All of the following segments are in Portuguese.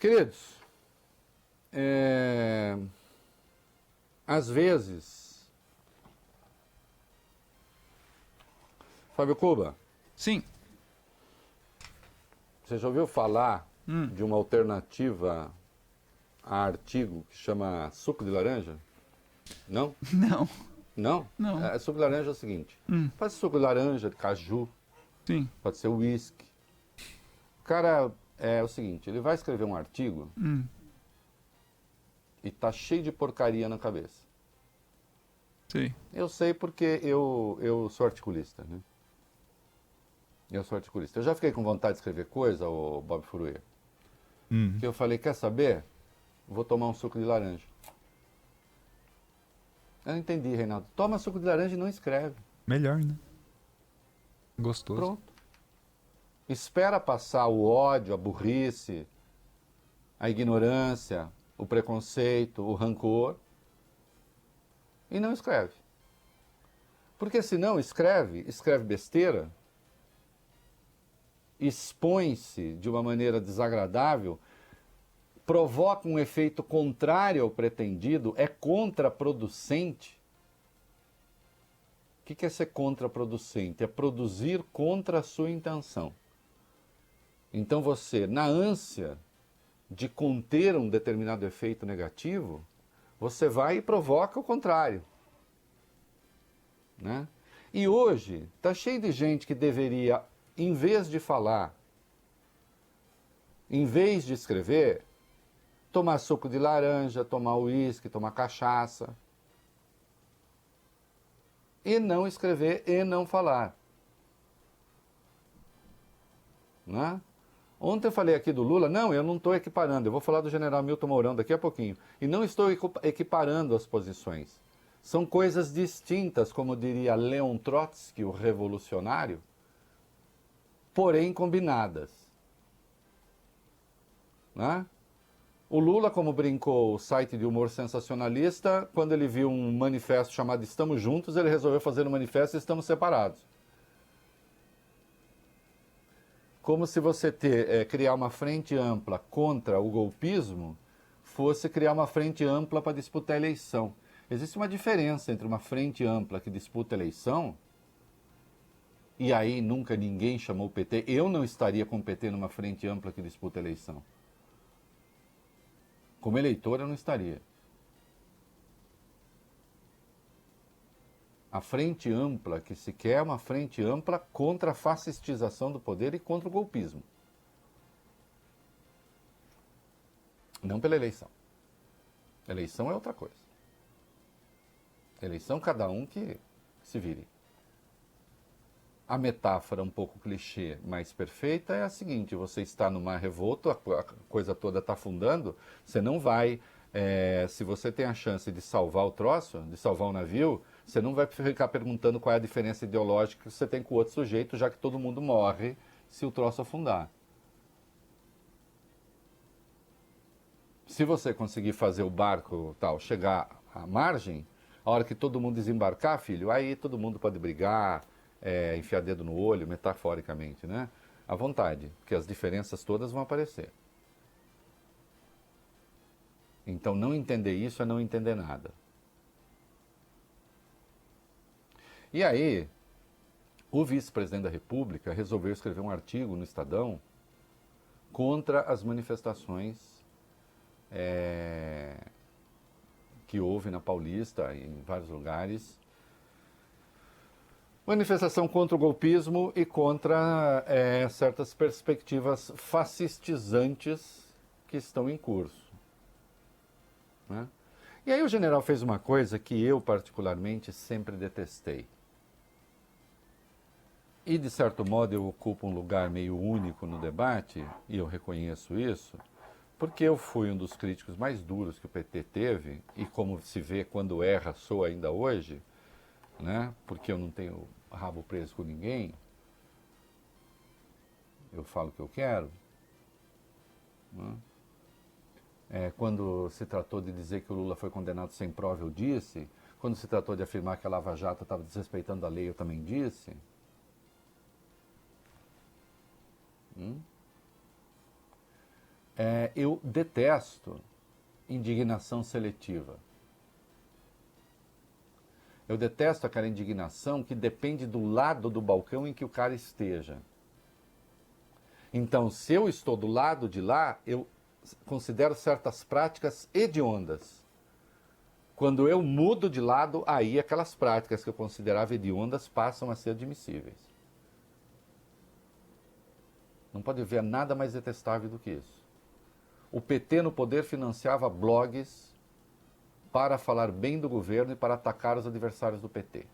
Queridos, às vezes, Fábio Cuba, Sim. você já ouviu falar de uma alternativa a artigo que chama suco de laranja? Não? Não. Não? Não. Suco de laranja é o seguinte, pode ser suco de laranja, de caju, Sim. pode ser uísque. O cara é o seguinte, ele vai escrever um artigo e tá cheio de porcaria na cabeça. Sim. Eu sei porque eu sou articulista, né? Eu sou articulista. Eu já fiquei com vontade de escrever coisa, ô Bob Furuia, que eu falei, quer saber? Vou tomar um suco de laranja. Eu não entendi, Reinaldo. Toma suco de laranja e não escreve. Melhor, né? Gostoso. Pronto. Espera passar o ódio, a burrice, a ignorância, o preconceito, o rancor e não escreve. Porque senão escreve besteira, expõe-se de uma maneira desagradável, provoca um efeito contrário ao pretendido, é contraproducente. O que é ser contraproducente? É produzir contra a sua intenção. Então você, na ânsia de conter um determinado efeito negativo, você vai e provoca o contrário. Né? E hoje está cheio de gente que deveria, em vez de falar, em vez de escrever, tomar suco de laranja, tomar uísque, tomar cachaça. E não escrever e não falar. Né? Ontem eu falei aqui do Lula, não, eu não estou equiparando, eu vou falar do general Milton Mourão daqui a pouquinho. E não estou equiparando as posições. São coisas distintas, como diria Leon Trotsky, o revolucionário, porém combinadas. Né? O Lula, como brincou o site de humor sensacionalista, quando ele viu um manifesto chamado Estamos Juntos, ele resolveu fazer um manifesto Estamos Separados. Como se você criar uma frente ampla contra o golpismo fosse criar uma frente ampla para disputar a eleição. Existe uma diferença entre uma frente ampla que disputa a eleição, e aí nunca ninguém chamou o PT, eu não estaria com o PT numa frente ampla que disputa a eleição. Como eleitor eu não estaria. A frente ampla que se quer é uma frente ampla contra a fascistização do poder e contra o golpismo. Não pela eleição. Eleição é outra coisa. Eleição cada um que se vire. A metáfora um pouco clichê, mais perfeita, é a seguinte: você está numa revolta, a coisa toda está afundando, você não vai, se você tem a chance de salvar o troço, de salvar o navio, você não vai ficar perguntando qual é a diferença ideológica que você tem com o outro sujeito, já que todo mundo morre se o troço afundar. Se você conseguir fazer o barco tal chegar à margem, a hora que todo mundo desembarcar, filho, aí todo mundo pode brigar, enfiar dedo no olho, metaforicamente, né? À vontade, porque as diferenças todas vão aparecer. Então não entender isso é não entender nada. E aí, o vice-presidente da República resolveu escrever um artigo no Estadão contra as manifestações que houve na Paulista, em vários lugares. Manifestação contra o golpismo e contra certas perspectivas fascistizantes que estão em curso. Né? E aí o general fez uma coisa que eu particularmente sempre detestei. E de certo modo eu ocupo um lugar meio único no debate, e eu reconheço isso, porque eu fui um dos críticos mais duros que o PT teve, e como se vê quando erra, sou ainda hoje, né? Porque eu não tenho rabo preso com ninguém, eu falo o que eu quero. Né? Quando se tratou de dizer que o Lula foi condenado sem prova, eu disse. Quando se tratou de afirmar que a Lava Jato estava desrespeitando a lei, eu também disse. Eu detesto indignação seletiva. Eu detesto aquela indignação que depende do lado do balcão em que o cara esteja. Então, se eu estou do lado de lá, eu considero certas práticas hediondas. Quando eu mudo de lado, aí aquelas práticas que eu considerava hediondas passam a ser admissíveis. Não pode haver nada mais detestável do que isso. O PT no poder financiava blogs para falar bem do governo e para atacar os adversários do PT.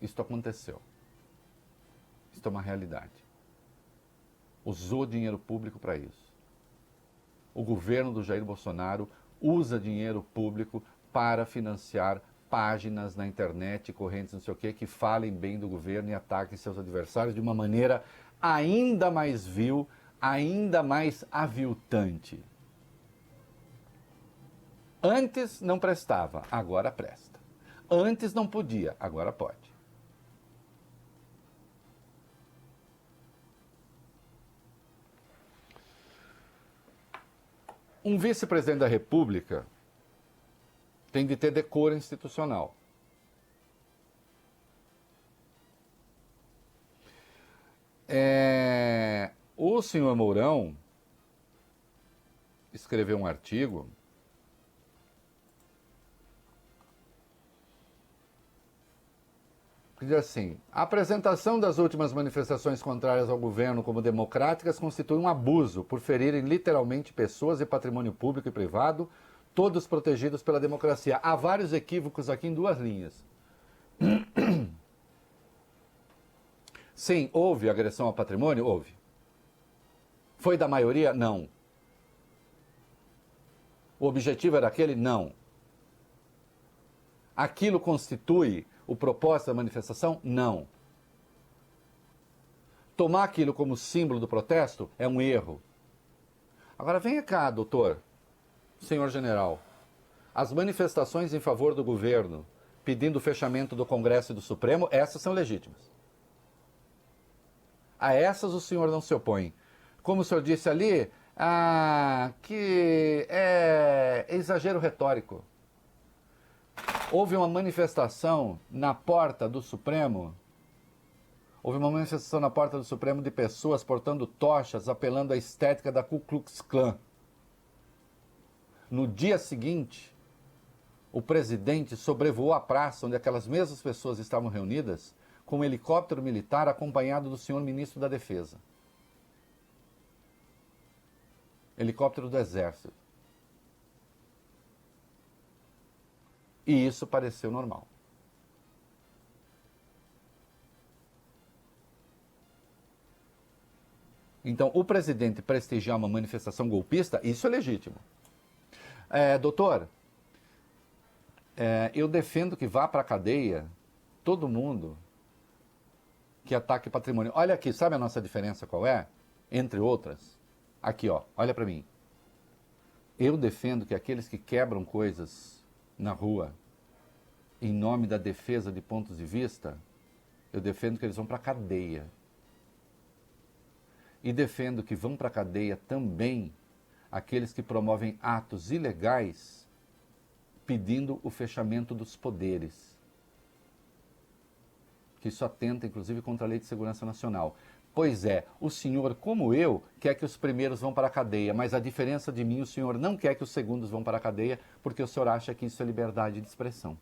Isto aconteceu. Isto é uma realidade. Usou dinheiro público para isso. O governo do Jair Bolsonaro usa dinheiro público para financiar páginas na internet, correntes, não sei o quê, que falem bem do governo e ataquem seus adversários de uma maneira ainda mais vil, ainda mais aviltante. Antes não prestava, agora presta. Antes não podia, agora pode. Um vice-presidente da República tem de ter decoro institucional. O senhor Mourão escreveu um artigo que diz assim: a apresentação das últimas manifestações contrárias ao governo como democráticas constitui um abuso por ferirem literalmente pessoas e patrimônio público e privado, todos protegidos pela democracia. Há vários equívocos aqui em duas linhas. Sim, houve agressão ao patrimônio? Houve. Foi da maioria? Não. O objetivo era aquele? Não. Aquilo constitui o propósito da manifestação? Não. Tomar aquilo como símbolo do protesto é um erro. Agora venha cá, doutor, senhor general. As manifestações em favor do governo, pedindo o fechamento do Congresso e do Supremo, essas são legítimas. A essas o senhor não se opõe. Como o senhor disse ali, que é exagero retórico. Houve uma manifestação na porta do Supremo. Houve uma manifestação na porta do Supremo de pessoas portando tochas, apelando à estética da Ku Klux Klan. No dia seguinte, o presidente sobrevoou a praça onde aquelas mesmas pessoas estavam reunidas com um helicóptero militar acompanhado do senhor ministro da Defesa. Helicóptero do Exército. E isso pareceu normal. Então, o presidente prestigiar uma manifestação golpista, isso é legítimo. Doutor, eu defendo que vá para a cadeia todo mundo que ataque patrimônio. Olha aqui, sabe a nossa diferença qual é? Entre outras. Aqui, ó, olha para mim. Eu defendo que aqueles que quebram coisas na rua, em nome da defesa de pontos de vista, eu defendo que eles vão para a cadeia. E defendo que vão para a cadeia também aqueles que promovem atos ilegais pedindo o fechamento dos poderes. Que isso atenta, inclusive, contra a Lei de Segurança Nacional. Pois é, o senhor, como eu, quer que os primeiros vão para a cadeia, mas a diferença de mim, o senhor não quer que os segundos vão para a cadeia, porque o senhor acha que isso é liberdade de expressão.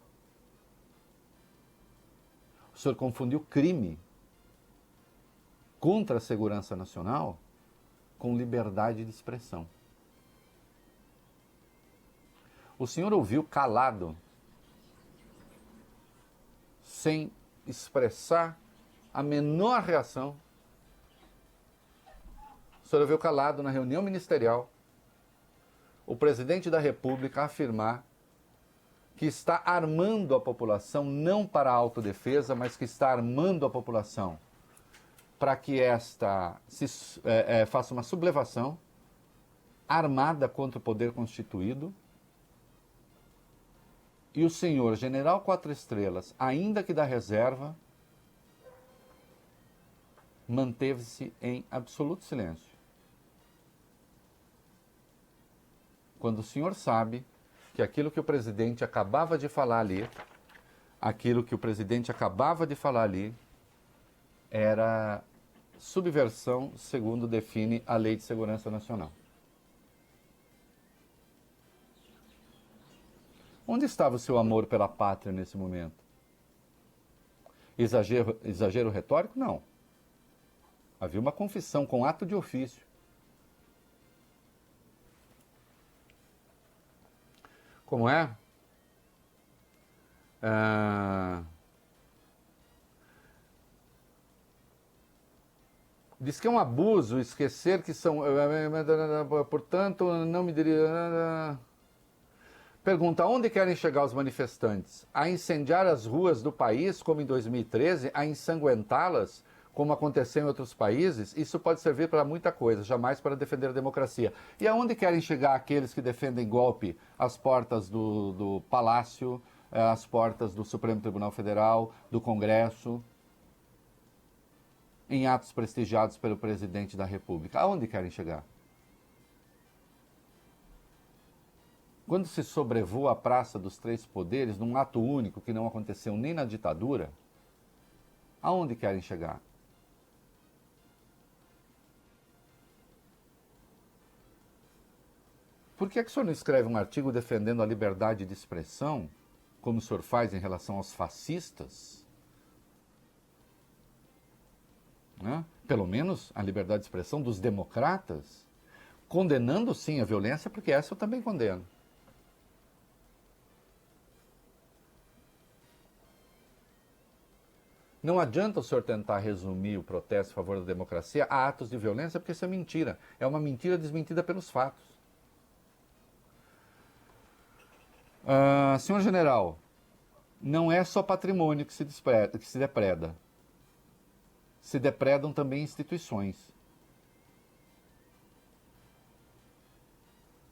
O senhor confundiu crime contra a segurança nacional com liberdade de expressão. O senhor ouviu calado, sem expressar a menor reação. O senhor ouviu calado na reunião ministerial o presidente da República afirmar que está armando a população não para a autodefesa, mas que está armando a população para que esta faça uma sublevação armada contra o poder constituído. E o senhor general 4 estrelas, ainda que da reserva, manteve-se em absoluto silêncio. Quando o senhor sabe que aquilo que o presidente acabava de falar ali, era subversão, segundo define a Lei de Segurança Nacional. Onde estava o seu amor pela pátria nesse momento? Exagero retórico? Não. Havia uma confissão com ato de ofício. Como é? Diz que é um abuso esquecer que são... Portanto, não me diria... Pergunta, onde querem chegar os manifestantes? A incendiar as ruas do país, como em 2013? A ensanguentá-las, como aconteceu em outros países? Isso pode servir para muita coisa, jamais para defender a democracia. E aonde querem chegar aqueles que defendem golpe? Às portas do Palácio, às portas do Supremo Tribunal Federal, do Congresso, em atos prestigiados pelo presidente da República. Aonde querem chegar? Quando se sobrevoa a Praça dos Três Poderes, num ato único que não aconteceu nem na ditadura, aonde querem chegar? Por que o senhor não escreve um artigo defendendo a liberdade de expressão, como o senhor faz em relação aos fascistas? Né? Pelo menos a liberdade de expressão dos democratas, condenando sim a violência, porque essa eu também condeno. Não adianta o senhor tentar resumir o protesto a favor da democracia a atos de violência, porque isso é mentira. É uma mentira desmentida pelos fatos. Senhor general, não é só patrimônio que se depreda. Se depredam também instituições.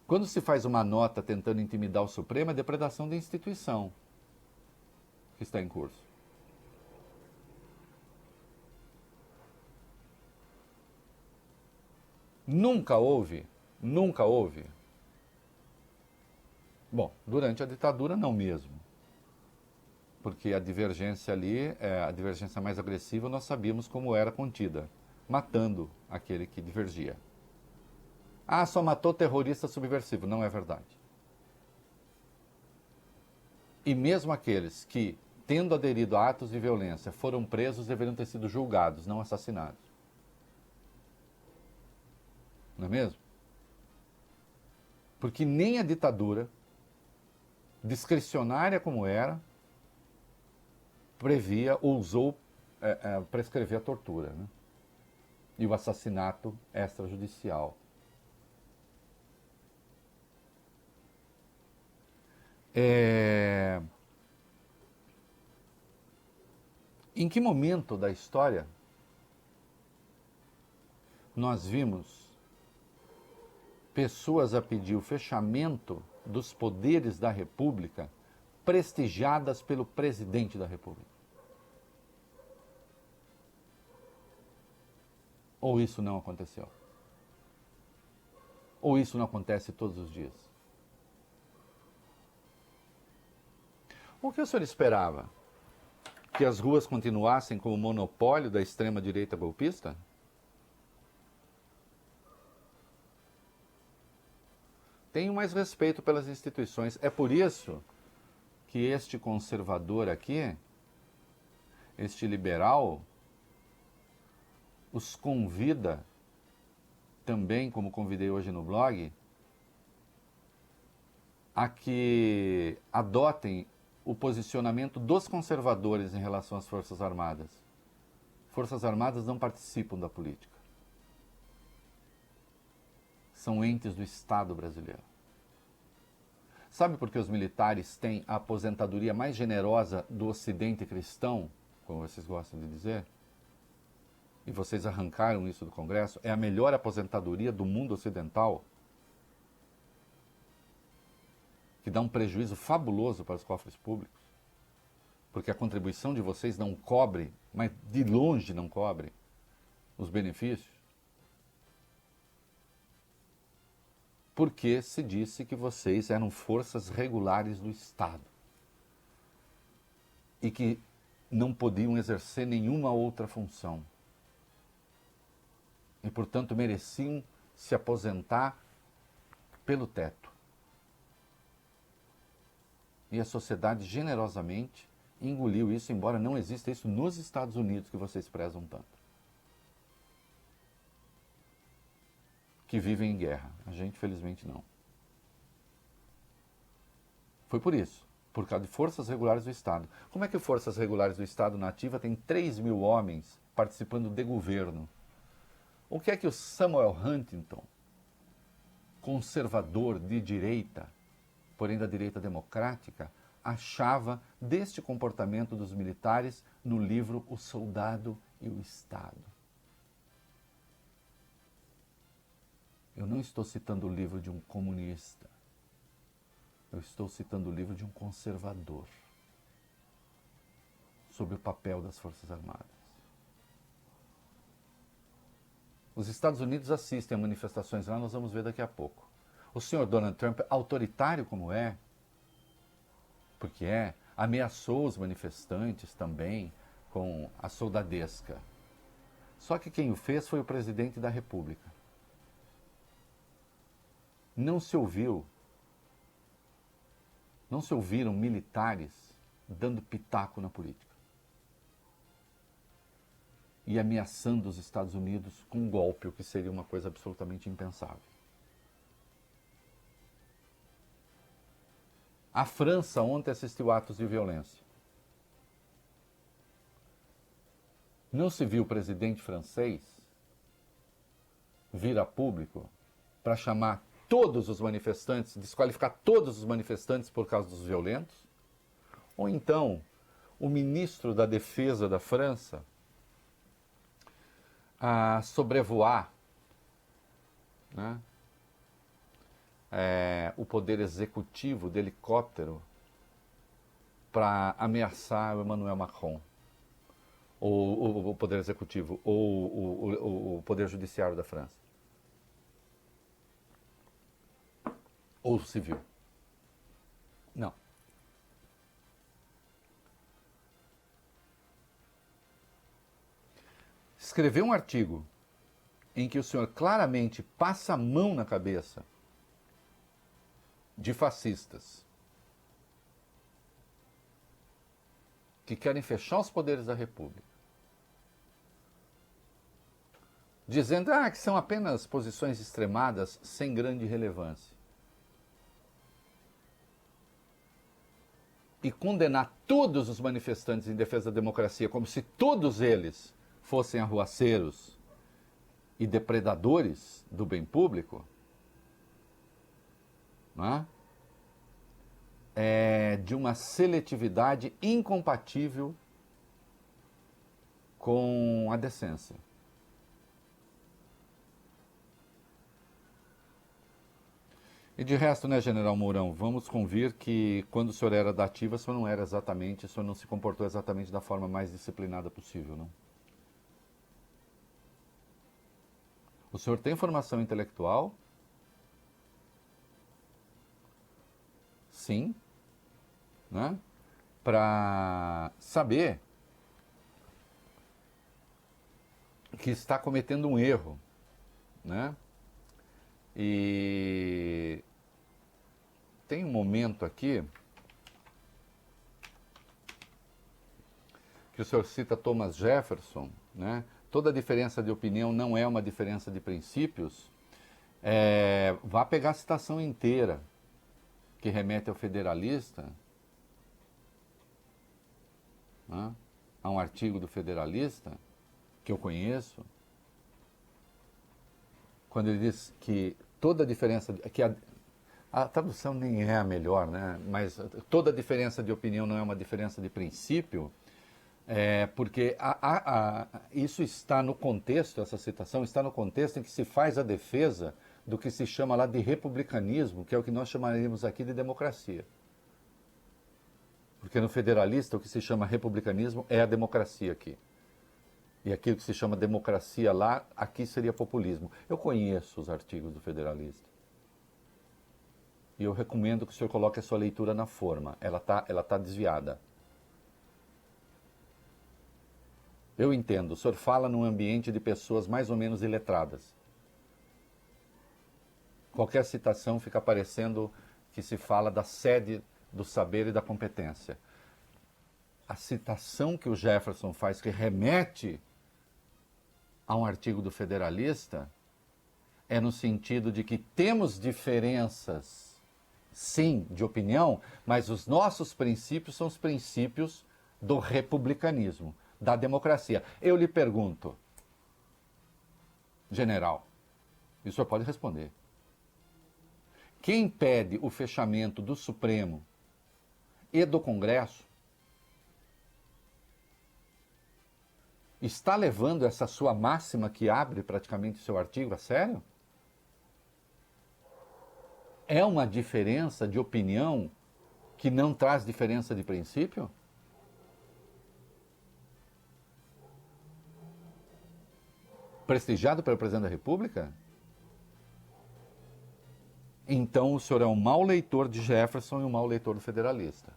Quando se faz uma nota tentando intimidar o Supremo, é depredação da instituição que está em curso. Nunca houve. Bom, durante a ditadura não mesmo. Porque a divergência ali, a divergência mais agressiva, nós sabíamos como era contida. Matando aquele que divergia. Ah, só matou terrorista subversivo. Não é verdade. E mesmo aqueles que, tendo aderido a atos de violência, foram presos, deveriam ter sido julgados, não assassinados. Não é mesmo? Porque nem a ditadura, discricionária como era, previa, ousou prescrever a tortura, né? E o assassinato extrajudicial. Em que momento da história nós vimos pessoas a pedir o fechamento dos poderes da República prestigiadas pelo presidente da República? Ou isso não aconteceu? Ou isso não acontece todos os dias? O que o senhor esperava? Que as ruas continuassem como monopólio da extrema-direita golpista? Tenho mais respeito pelas instituições. É por isso que este conservador aqui, este liberal, os convida, também como convidei hoje no blog, a que adotem o posicionamento dos conservadores em relação às Forças Armadas. Forças Armadas não participam da política. São entes do Estado brasileiro. Sabe por que os militares têm a aposentadoria mais generosa do Ocidente cristão, como vocês gostam de dizer? E vocês arrancaram isso do Congresso? É a melhor aposentadoria do mundo ocidental, que dá um prejuízo fabuloso para os cofres públicos, porque a contribuição de vocês não cobre, mas de longe não cobre, os benefícios? Porque se disse que vocês eram forças regulares do Estado e que não podiam exercer nenhuma outra função. E, portanto, mereciam se aposentar pelo teto. E a sociedade generosamente engoliu isso, embora não exista isso nos Estados Unidos, que vocês prezam tanto. Que vivem em guerra. A gente, felizmente, não. Foi por isso. Por causa de forças regulares do Estado. Como é que forças regulares do Estado na ativa tem 3.000 homens participando de governo? O que é que o Samuel Huntington, conservador de direita, porém da direita democrática, achava deste comportamento dos militares no livro O Soldado e o Estado? Eu não estou citando o livro de um comunista. Eu estou citando o livro de um conservador sobre o papel das Forças Armadas. Os Estados Unidos assistem a manifestações lá, nós vamos ver daqui a pouco. O senhor Donald Trump, autoritário como é, porque ameaçou os manifestantes também com a soldadesca. Só que quem o fez foi o presidente da República. Não se ouviram militares dando pitaco na política e ameaçando os Estados Unidos com um golpe, o que seria uma coisa absolutamente impensável. A França ontem assistiu atos de violência. Não se viu o presidente francês vir a público para chamar todos os manifestantes, desqualificar todos os manifestantes por causa dos violentos? Ou então, o ministro da Defesa da França a sobrevoar, né, o poder executivo de helicóptero para ameaçar o Emmanuel Macron, ou o poder executivo, ou o poder judiciário da França, ou o civil. Não. Escreveu um artigo em que o senhor claramente passa a mão na cabeça de fascistas que querem fechar os poderes da República, dizendo que são apenas posições extremadas sem grande relevância, e condenar todos os manifestantes em defesa da democracia como se todos eles fossem arruaceiros e depredadores do bem público, não é de uma seletividade incompatível com a decência. E de resto, né, General Mourão, vamos convir que quando o senhor era da ativa, o senhor não se comportou exatamente da forma mais disciplinada possível, não? O senhor tem formação intelectual? Sim, né? Para saber que está cometendo um erro, né? E tem um momento aqui que o senhor cita Thomas Jefferson, né? Toda diferença de opinião não é uma diferença de princípios. Vá pegar a citação inteira, que remete ao Federalista, né? A um artigo do Federalista, que eu conheço, quando ele diz que toda diferença, que a tradução nem é a melhor, né? Mas toda diferença de opinião não é uma diferença de princípio, porque isso está no contexto, essa citação está no contexto em que se faz a defesa do que se chama lá de republicanismo, que é o que nós chamaríamos aqui de democracia. Porque no Federalista o que se chama republicanismo é a democracia aqui. E aquilo que se chama democracia lá, aqui seria populismo. Eu conheço os artigos do Federalista. E eu recomendo que o senhor coloque a sua leitura na forma. Ela tá desviada. Eu entendo. O senhor fala num ambiente de pessoas mais ou menos iletradas. Qualquer citação fica parecendo que se fala da sede do saber e da competência. A citação que o Jefferson faz, que remete a um artigo do Federalista, é no sentido de que temos diferenças, sim, de opinião, mas os nossos princípios são os princípios do republicanismo, da democracia. Eu lhe pergunto, general, e o senhor pode responder, quem pede o fechamento do Supremo e do Congresso está levando essa sua máxima que abre praticamente o seu artigo a sério? É uma diferença de opinião que não traz diferença de princípio? Prestigiado pelo presidente da República? Então o senhor é um mau leitor de Jefferson e um mau leitor do Federalista.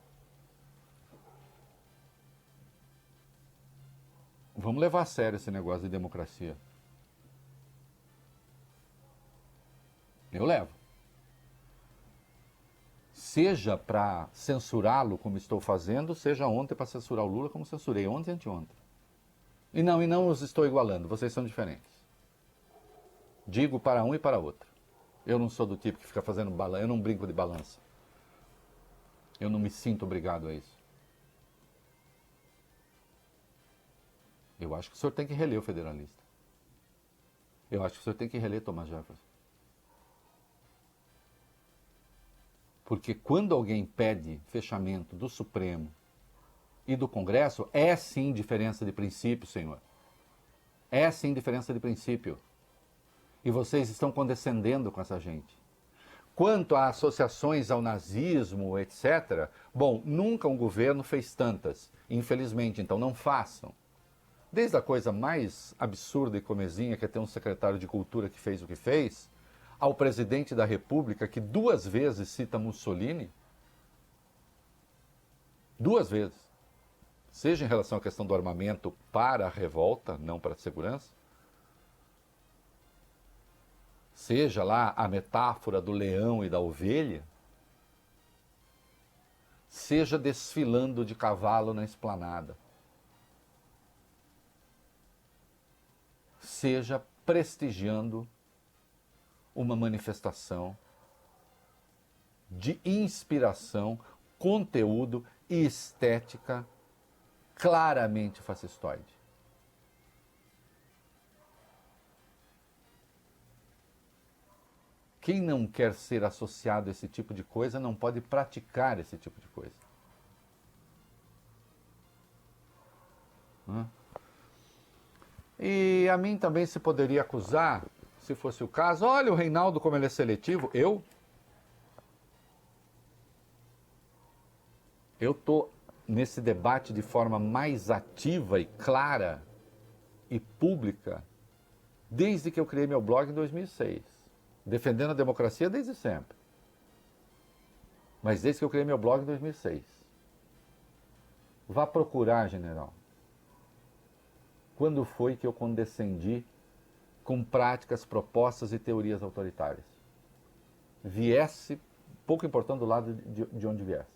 Vamos levar a sério esse negócio de democracia. Eu levo. Seja para censurá-lo, como estou fazendo, seja ontem para censurar o Lula, como censurei ontem e anteontem. E não os estou igualando, vocês são diferentes. Digo para um e para outro. Eu não sou do tipo que fica fazendo balança, eu não brinco de balança. Eu não me sinto obrigado a isso. Eu acho que o senhor tem que reler o Federalista. Eu acho que o senhor tem que reler Thomas Jefferson. Porque quando alguém pede fechamento do Supremo e do Congresso, é sim diferença de princípio, senhor. É sim diferença de princípio. E vocês estão condescendendo com essa gente. Quanto a associações ao nazismo, etc., bom, nunca um governo fez tantas, infelizmente, então não façam. Desde a coisa mais absurda e comezinha, que é ter um secretário de cultura que fez o que fez, ao presidente da República, que 2 vezes cita Mussolini, 2 vezes, seja em relação à questão do armamento para a revolta, não para a segurança, seja lá a metáfora do leão e da ovelha, seja desfilando de cavalo na esplanada, seja prestigiando uma manifestação de inspiração, conteúdo e estética claramente fascistoide. Quem não quer ser associado a esse tipo de coisa não pode praticar esse tipo de coisa. E a mim também se poderia acusar, se fosse o caso, olha o Reinaldo como ele é seletivo. Eu estou nesse debate de forma mais ativa e clara e pública desde que eu criei meu blog em 2006. Defendendo a democracia desde sempre. Mas desde que eu criei meu blog em 2006. Vá procurar, general. Quando foi que eu condescendi com práticas, propostas e teorias autoritárias? Viesse, pouco importando do lado de onde viesse.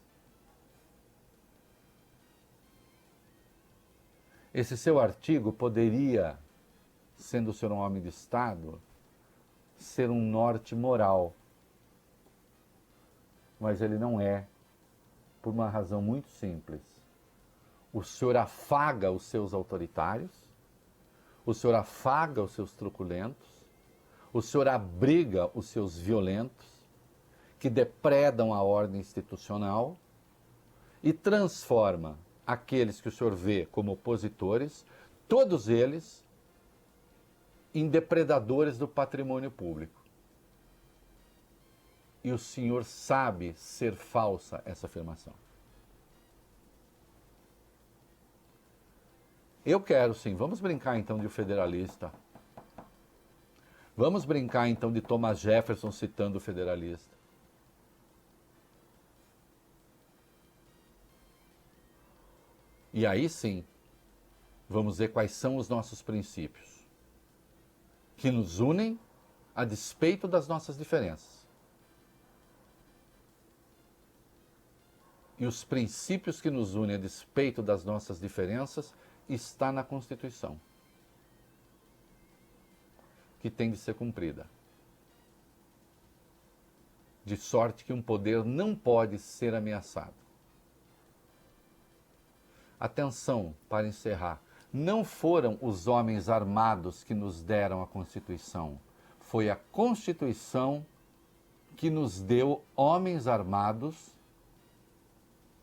Esse seu artigo poderia, sendo o senhor um homem de Estado, ser um norte moral. Mas ele não é, por uma razão muito simples. O senhor afaga os seus autoritários, o senhor afaga os seus truculentos, o senhor abriga os seus violentos, que depredam a ordem institucional, e transforma aqueles que o senhor vê como opositores, todos eles, em depredadores do patrimônio público. E o senhor sabe ser falsa essa afirmação. Eu quero sim. Vamos brincar então de o federalista. Vamos brincar então de Thomas Jefferson citando o federalista. E aí sim, vamos ver quais são os nossos princípios, que nos unem a despeito das nossas diferenças. E os princípios que nos unem a despeito das nossas diferenças está na Constituição, que tem de ser cumprida. De sorte que um poder não pode ser ameaçado. Atenção, para encerrar. Não foram os homens armados que nos deram a Constituição. Foi a Constituição que nos deu homens armados,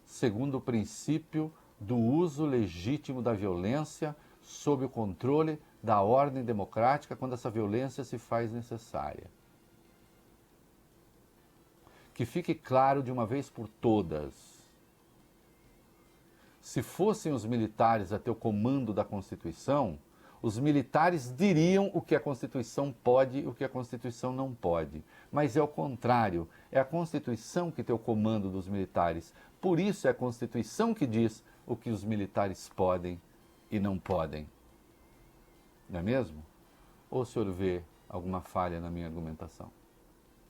segundo o princípio do uso legítimo da violência sob o controle da ordem democrática quando essa violência se faz necessária. Que fique claro de uma vez por todas. Se fossem os militares a ter o comando da Constituição, os militares diriam o que a Constituição pode e o que a Constituição não pode. Mas é o contrário, é a Constituição que tem o comando dos militares. Por isso é a Constituição que diz o que os militares podem e não podem. Não é mesmo? Ou o senhor vê alguma falha na minha argumentação?